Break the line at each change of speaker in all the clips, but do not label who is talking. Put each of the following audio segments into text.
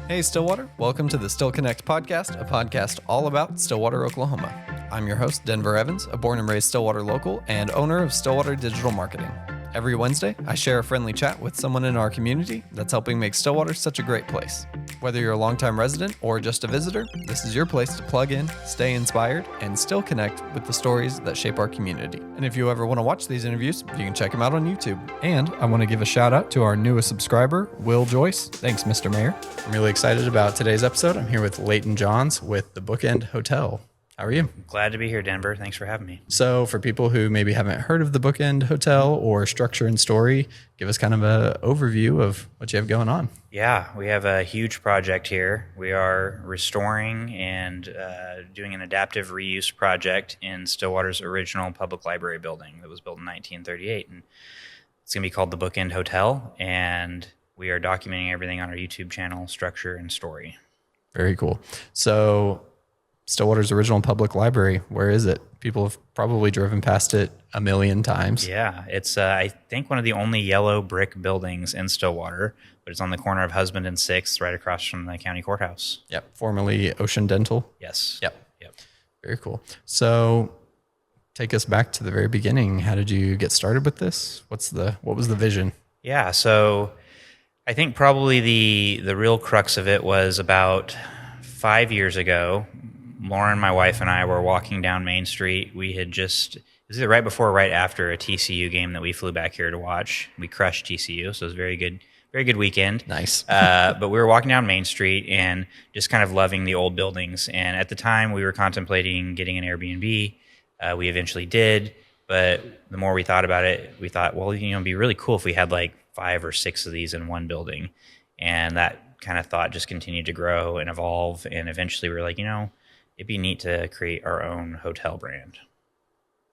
Hey Stillwater, welcome to the Still Connect podcast, a podcast all about Stillwater, Oklahoma. I'm your host, Denver Evans, a born and raised Stillwater local and owner of Stillwater Digital Marketing. Every Wednesday, I share a friendly chat with someone in our community that's helping make Stillwater such a great place. Whether you're a longtime resident or just a visitor, this is your place to plug in, stay inspired, and still connect with the stories that shape our community. And if you ever want to watch these interviews, you can check them out on YouTube. And I want to give a shout out to our newest subscriber, Will Joyce. Thanks, Mr. Mayor. I'm really excited about today's episode. I'm here with Layton Johns with the Bookend Hotel. How are you?
Glad to be here, Denver. Thanks for having me.
So for people who maybe haven't heard of the Bookend Hotel or structure and story, give us kind of an overview of what you have going on.
Yeah, we have a huge project here. We are restoring and doing an adaptive reuse project in Stillwater's original public library building that was built in 1938. And it's going to be called the Bookend Hotel, and we are documenting everything on our YouTube channel, Structure and Story.
Very cool. So Stillwater's original public library, where is it? People have probably driven past it a million times.
Yeah, it's I think one of the only yellow brick buildings in Stillwater, but it's on the corner of Husband and 6th, right across from the county courthouse.
Yep, formerly Ocean Dental.
Yes.
Yep. Very cool. So take us back to the very beginning. How did you get started with this? What was the vision?
Yeah, so I think probably the real crux of it was about 5 years ago. Lauren, my wife, and I were walking down Main Street. We had it was either right before or right after a TCU game that we flew back here to watch. We crushed TCU, so it was a very good weekend.
Nice.
But we were walking down Main Street and just kind of loving the old buildings. And at the time, we were contemplating getting an Airbnb. We eventually did, but the more we thought about it, we thought, well, it'd be really cool if we had like 5 or 6 of these in one building. And that kind of thought just continued to grow and evolve. And eventually, we were like, it'd be neat to create our own hotel brand.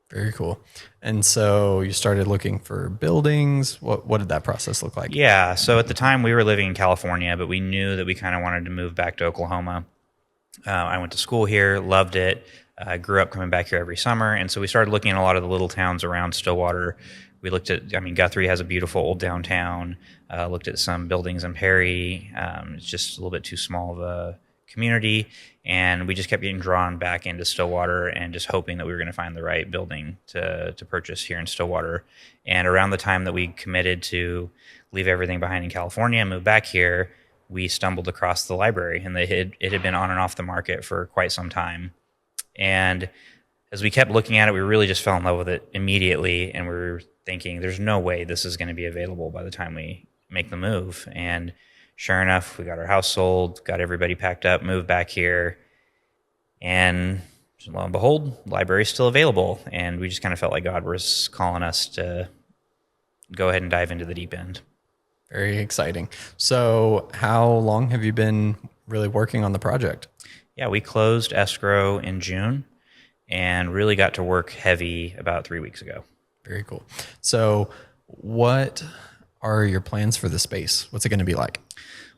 Very cool. And so you started looking for buildings. What did that process look like?
Yeah. So at the time we were living in California, but we knew that we kind of wanted to move back to Oklahoma. I went to school here, loved it. Grew up coming back here every summer. And so we started looking at a lot of the little towns around Stillwater. We looked at, Guthrie has a beautiful old downtown. Looked at some buildings in Perry. It's just a little bit too small of a community, and we just kept getting drawn back into Stillwater and just hoping that we were going to find the right building to purchase here in Stillwater. And around the time that we committed to leave everything behind in California and move back here, we stumbled across the library, and it had been on and off the market for quite some time. And as we kept looking at it, we really just fell in love with it immediately, and we were thinking, there's no way this is going to be available by the time we make the move. And sure enough, we got our house sold, got everybody packed up, moved back here, and lo and behold, the library's still available. And we just kind of felt like God was calling us to go ahead and dive into the deep end.
Very exciting. So how long have you been really working on the project?
Yeah, we closed escrow in June and really got to work heavy about 3 weeks ago.
Very cool. So what are your plans for the space? What's it going to be like?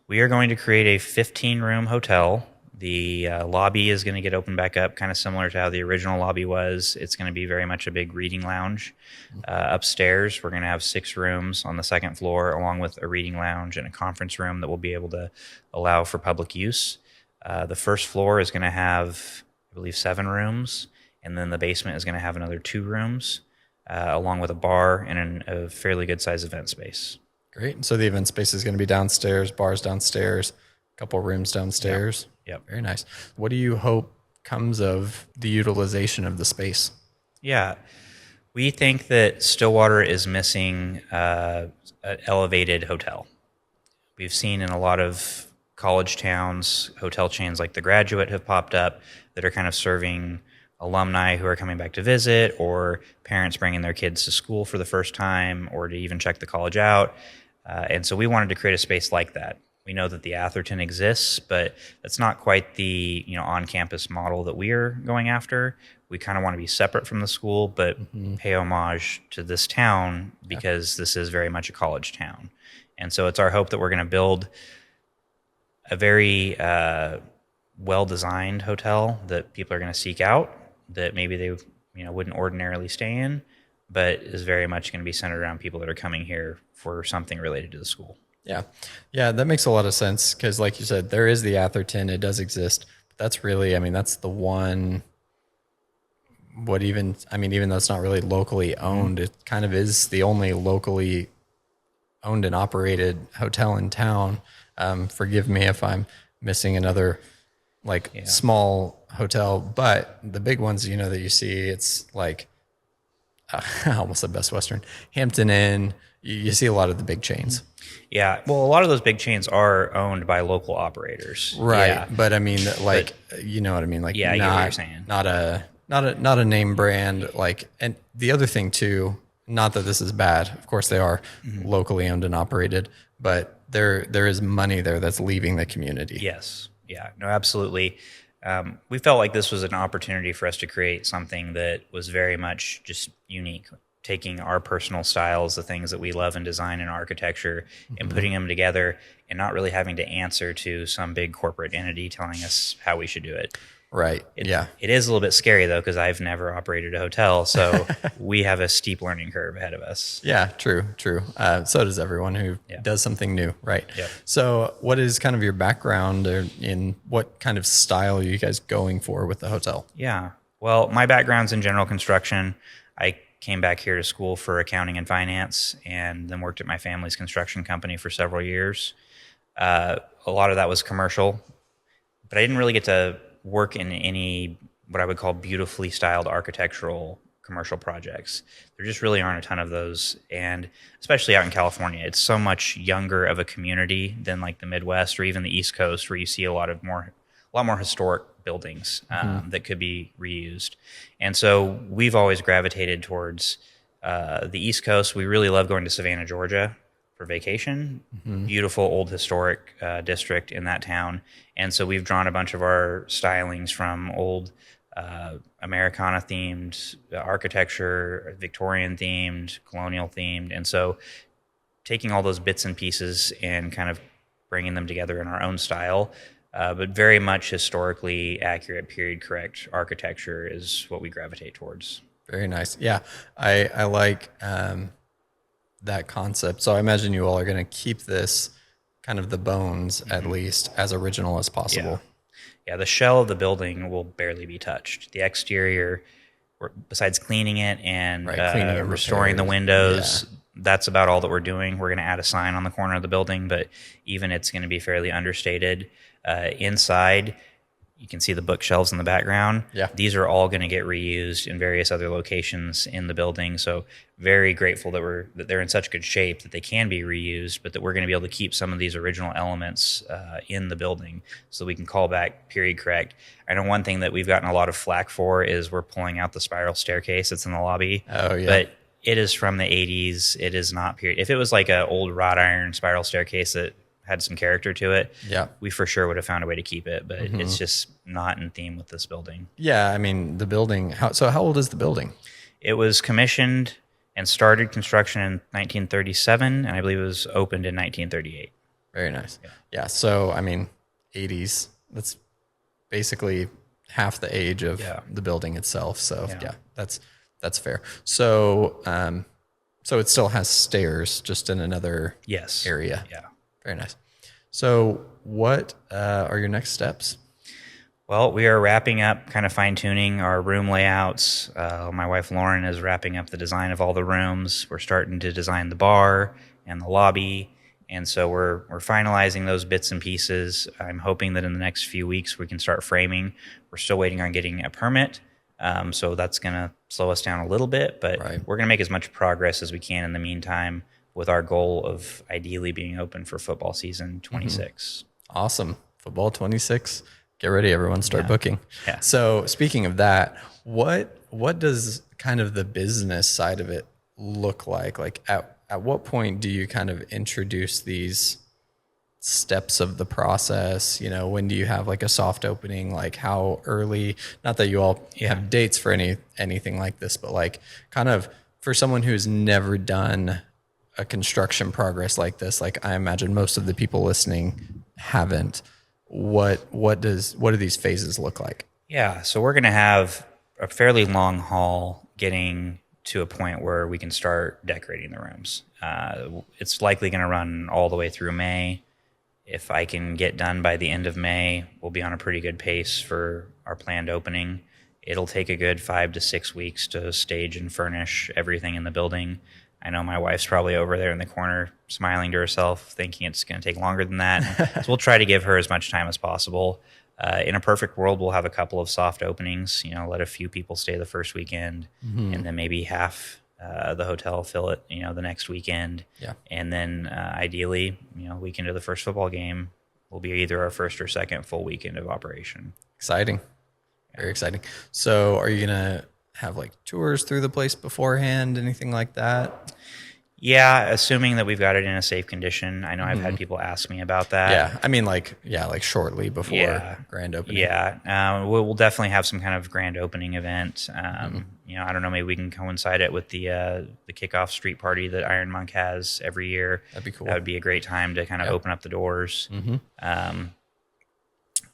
We are going to create a 15-room hotel. The lobby is going to get opened back up, kind of similar to how the original lobby was. It's going to be very much a big reading lounge. Upstairs, we're going to have 6 rooms on the second floor, along with a reading lounge and a conference room that will be able to allow for public use. The first floor is going to have, I believe, 7 rooms, and then the basement is going to have another 2 rooms, along with a bar and a fairly good-sized event space.
Great. So the event space is going to be downstairs, bars downstairs, a couple rooms downstairs.
Yep.
Very nice. What do you hope comes of the utilization of the space?
Yeah. We think that Stillwater is missing an elevated hotel. We've seen in a lot of college towns, hotel chains like The Graduate have popped up that are kind of serving alumni who are coming back to visit, or parents bringing their kids to school for the first time, or to even check the college out. And so we wanted to create a space like that. We know that the Atherton exists, but that's not quite the on-campus model that we are going after. We kind of want to be separate from the school, but pay homage to this town because this is very much a college town. And so it's our hope that we're going to build a very well-designed hotel that people are going to seek out, that maybe they wouldn't ordinarily stay in, but is very much going to be centered around people that are coming here for something related to the school.
Yeah. Yeah, that makes a lot of sense because, like you said, there is the Atherton. It does exist. But that's really, I mean, that's the one. Even though it's not really locally owned, it kind of is the only locally owned and operated hotel in town. Forgive me if I'm missing another small hotel, but the big ones, that you see, it's like I almost said Best Western, Hampton Inn. You see a lot of the big chains.
Yeah. Well, a lot of those big chains are owned by local operators.
Right.
Yeah.
But I mean, you know what I mean? Like,
yeah, I get what you're saying.
Not a name brand. And the other thing too, not that this is bad. Of course they are locally owned and operated, but there is money there that's leaving the community.
Yes. Yeah. No, absolutely. We felt like this was an opportunity for us to create something that was very much just unique, taking our personal styles, the things that we love in design and architecture, and putting them together and not really having to answer to some big corporate entity telling us how we should do it.
Right. Yeah.
It is a little bit scary though, because I've never operated a hotel, so we have a steep learning curve ahead of us.
Yeah. True. So does everyone who does something new. Right.
Yep.
So what is kind of your background in what kind of style are you guys going for with the hotel?
Yeah. Well, my background's in general construction. I came back here to school for accounting and finance, and then worked at my family's construction company for several years. A lot of that was commercial, but I didn't really get to work in any what I would call beautifully styled architectural commercial projects. There just really aren't a ton of those, and especially out in California, it's so much younger of a community than like the Midwest or even the East Coast, where you see a lot more historic buildings that could be reused. And so we've always gravitated towards the East Coast. We really love going to Savannah, Georgia for vacation. Beautiful old historic district in that town. And so we've drawn a bunch of our stylings from old Americana themed architecture, Victorian themed, colonial themed. And so taking all those bits and pieces and kind of bringing them together in our own style, but very much historically accurate, period correct architecture is what we gravitate towards.
Very nice. Yeah, I like that concept. So I imagine you all are going to keep this kind of the bones, at least, as original as possible.
Yeah, the shell of the building will barely be touched. The exterior, besides cleaning it and restoring the windows, that's about all that we're doing. We're going to add a sign on the corner of the building, but even it's going to be fairly understated. Inside, you can see the bookshelves in the background.
Yeah.
These are all going to get reused in various other locations in the building. So very grateful that they're in such good shape that they can be reused, but that we're going to be able to keep some of these original elements in the building so we can call back period correct. I know one thing that we've gotten a lot of flack for is we're pulling out the spiral staircase that's in the lobby.
Oh, yeah.
But it is from the 80s. It is not period. If it was like an old wrought iron spiral staircase that had some character to it, we for sure would have found a way to keep it, but it's just not in theme with this building. Yeah,
I mean, the building, how old is the building?
It was commissioned and started construction in 1937, and I believe it was opened in 1938.
Very nice. Yeah, so, I mean, 80s, that's basically half the age of the building itself, so that's fair. So, so it still has stairs, just in another area.
Yeah.
Very nice. So what are your next steps?
Well, we are wrapping up, kind of fine-tuning our room layouts. My wife, Lauren, is wrapping up the design of all the rooms. We're starting to design the bar and the lobby. And so we're finalizing those bits and pieces. I'm hoping that in the next few weeks we can start framing. We're still waiting on getting a permit. So that's going to slow us down a little bit. But we're going to make as much progress as we can in the meantime, with our goal of ideally being open for football season 26.
Awesome. Football 26. Get ready, everyone. Start booking.
Yeah.
So speaking of that, what does kind of the business side of it look like? Like at what point do you kind of introduce these steps of the process? You know, when do you have like a soft opening? Like how early? Not that you all have dates for anything like this, but like kind of for someone who's never done a construction progress like this, like I imagine most of the people listening haven't. What do these phases look like?
Yeah, so we're going to have a fairly long haul getting to a point where we can start decorating the rooms. It's likely going to run all the way through May. If I can get done by the end of May, we'll be on a pretty good pace for our planned opening. It'll take a good 5 to 6 weeks to stage and furnish everything in the building. I know my wife's probably over there in the corner smiling to herself, thinking it's going to take longer than that. So we'll try to give her as much time as possible. In a perfect world, we'll have a couple of soft openings, let a few people stay the first weekend, and then maybe half the hotel fill it, the next weekend.
Yeah.
And then ideally, weekend of the first football game will be either our first or second full weekend of operation.
Exciting. Very exciting. So are you going to have like tours through the place beforehand, anything like that?
Yeah, assuming that we've got it in a safe condition. I know I've had people ask me about that.
Yeah, I mean, like shortly before grand opening.
Yeah, we'll definitely have some kind of grand opening event. I don't know, maybe we can coincide it with the kickoff street party that Iron Monk has every year.
That'd be cool.
That would be a great time to kind of open up the doors.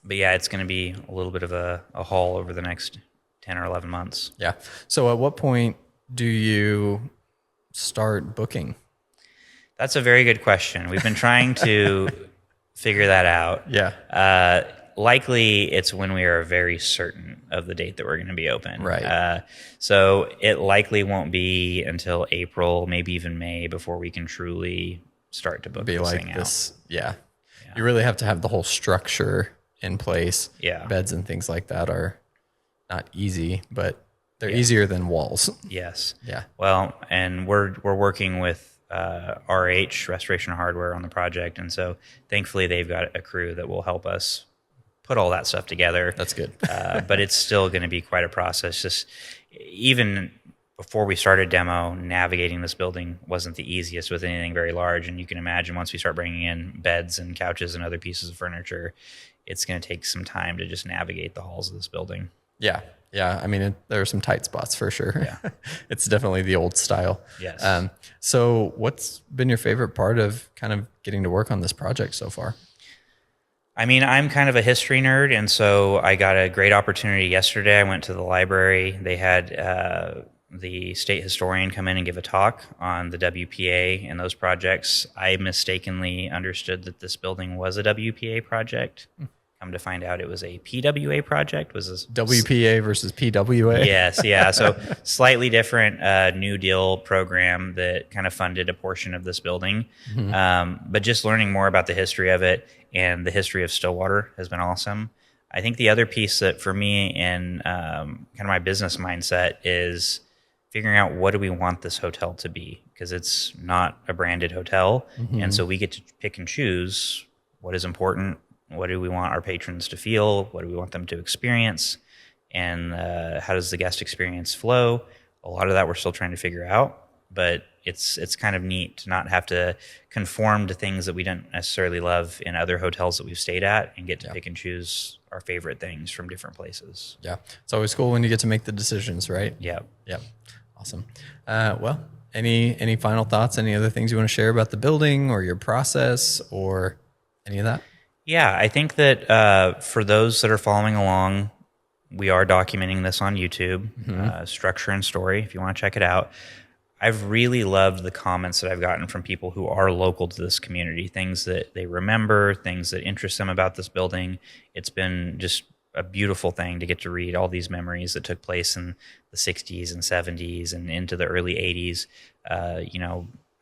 But yeah, it's going to be a little bit of a haul over the next 10 or 11 months.
Yeah. So at what point do you start booking?
That's a very good question. We've been trying to figure that out.
Yeah.
Likely it's when we are very certain of the date that we're going to be open.
Right.
So it likely won't be until April, maybe even May, before we can truly start to book this thing out.
Yeah. You really have to have the whole structure in place.
Yeah.
Beds and things like that are not easy, but they're easier than walls.
Yes.
Yeah.
Well, and we're working with RH Restoration Hardware on the project, and so thankfully they've got a crew that will help us put all that stuff together.
That's good.
But it's still going to be quite a process. Just even before we started demo, navigating this building wasn't the easiest with anything very large, and you can imagine once we start bringing in beds and couches and other pieces of furniture, it's going to take some time to just navigate the halls of this building.
Yeah. Yeah. I mean, there are some tight spots for sure.
Yeah.
It's definitely the old style.
Yes.
So what's been your favorite part of kind of getting to work on this project so far?
I mean, I'm kind of a history nerd, and so I got a great opportunity yesterday. I went to the library. They had the state historian come in and give a talk on the WPA and those projects. I mistakenly understood that this building was a WPA project. Come to find out it was a PWA project.
WPA versus PWA?
Yes, yeah. So slightly different New Deal program that kind of funded a portion of this building. But just learning more about the history of it and the history of Stillwater has been awesome. I think the other piece that for me and kind of my business mindset is figuring out what do we want this hotel to be, because it's not a branded hotel. And so we get to pick and choose what is important. What do we want our patrons to feel? What do we want them to experience? And how does the guest experience flow? A lot of that we're still trying to figure out, but it's kind of neat to not have to conform to things that we don't necessarily love in other hotels that we've stayed at and get to pick and choose our favorite things from different places.
Yeah. It's always cool when you get to make the decisions, right?
Yeah.
Yep. Awesome. Well, any final thoughts? Any other things you want to share about the building or your process or any of that?
Yeah, I think that for those that are following along, we are documenting this on YouTube, Structure and Story, if you want to check it out. I've really loved the comments that I've gotten from people who are local to this community, things that they remember, things that interest them about this building. It's been just a beautiful thing to get to read all these memories that took place in the 60s and 70s and into the early 80s.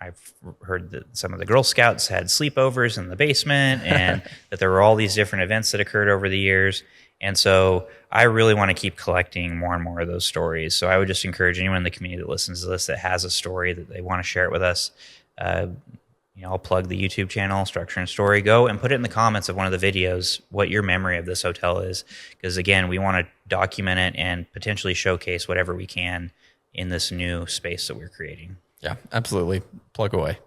I've heard that some of the Girl Scouts had sleepovers in the basement and that there were all these different events that occurred over the years. And so I really want to keep collecting more and more of those stories. So I would just encourage anyone in the community that listens to this that has a story that they want to share it with us. I'll plug the YouTube channel, Structure and Story. Go and put it in the comments of one of the videos what your memory of this hotel is. Because again, we want to document it and potentially showcase whatever we can in this new space that we're creating.
Yeah, absolutely. Plug away.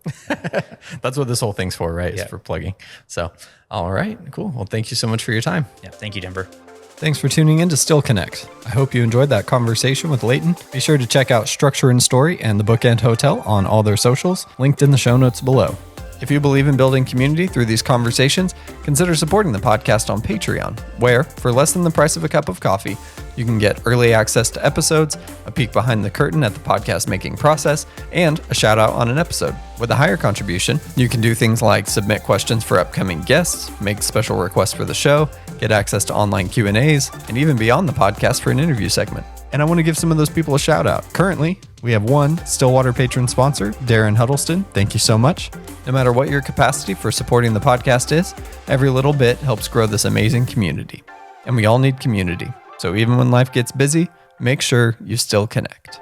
That's what this whole thing's for, right? It's for plugging. So, all right, cool. Well, thank you so much for your time.
Yeah, thank you, Denver.
Thanks for tuning in to Still Connect. I hope you enjoyed that conversation with Layton. Be sure to check out Structure and Story and the Bookend Hotel on all their socials, linked in the show notes below. If you believe in building community through these conversations, consider supporting the podcast on Patreon, where, for less than the price of a cup of coffee, you can get early access to episodes, a peek behind the curtain at the podcast making process, and a shout out on an episode. With a higher contribution, you can do things like submit questions for upcoming guests, make special requests for the show, get access to online Q&As, and even be on the podcast for an interview segment. And I want to give some of those people a shout out. Currently, we have one Stillwater patron sponsor, Darren Huddleston. Thank you so much. No matter what your capacity for supporting the podcast is, every little bit helps grow this amazing community. And we all need community. So even when life gets busy, make sure you still connect.